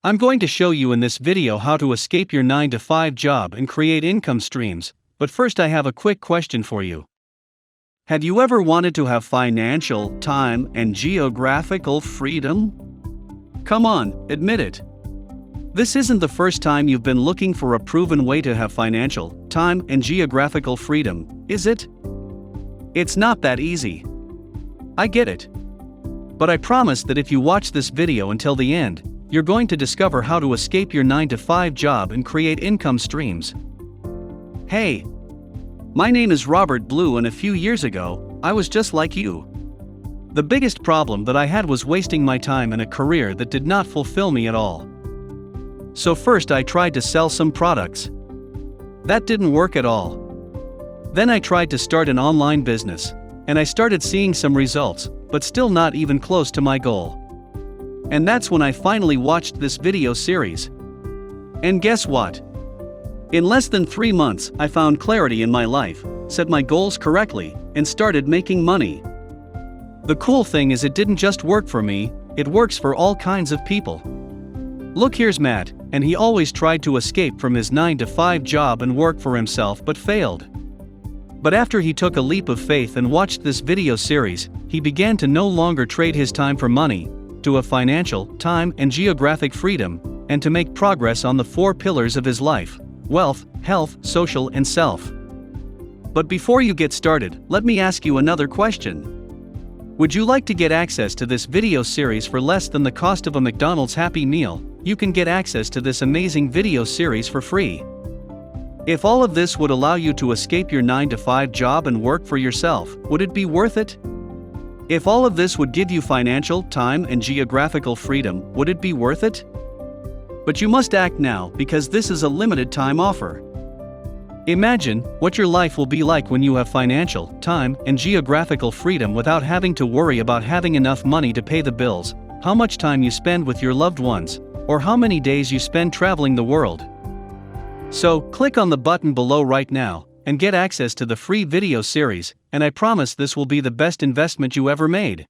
I'm going to show you in this video how to escape your 9-to-5 job and create income streams, but first I have a quick question for you. Have you ever wanted to have financial, time, and geographical freedom? Come on, admit it. This isn't the first time you've been looking for a proven way to have financial, time, and geographical freedom, is it? It's not that easy. I get it. But I promise that if you watch this video until the end, you're going to discover how to escape your 9-to-5 job and create income streams. Hey! My name is Robert Blue, and a few years ago, I was just like you. The biggest problem that I had was wasting my time in a career that did not fulfill me at all. So first I tried to sell some products. That didn't work at all. Then I tried to start an online business, and I started seeing some results, but still not even close to my goal. And that's when I finally watched this video series. And guess what? In less than 3 months, I found clarity in my life, set my goals correctly, and started making money. The cool thing is it didn't just work for me, it works for all kinds of people. Look, here's Matt, and he always tried to escape from his 9-to-5 job and work for himself but failed. But after he took a leap of faith and watched this video series, he began to no longer trade his time for money, to have financial, time, and geographic freedom, and to make progress on the 4 pillars of his life: wealth, health, social, and self. But before you get started, let me ask you another question. Would you like to get access to this video series for less than the cost of a McDonald's Happy Meal? You can get access to this amazing video series for free. If all of this would allow you to escape your 9-to-5 job and work for yourself, would it be worth it? If all of this would give you financial, time, and geographical freedom, would it be worth it? But you must act now, because this is a limited time offer. Imagine what your life will be like when you have financial, time, and geographical freedom without having to worry about having enough money to pay the bills, how much time you spend with your loved ones, or how many days you spend traveling the world. So, click on the button below right now, and get access to the free video series, and I promise this will be the best investment you ever made.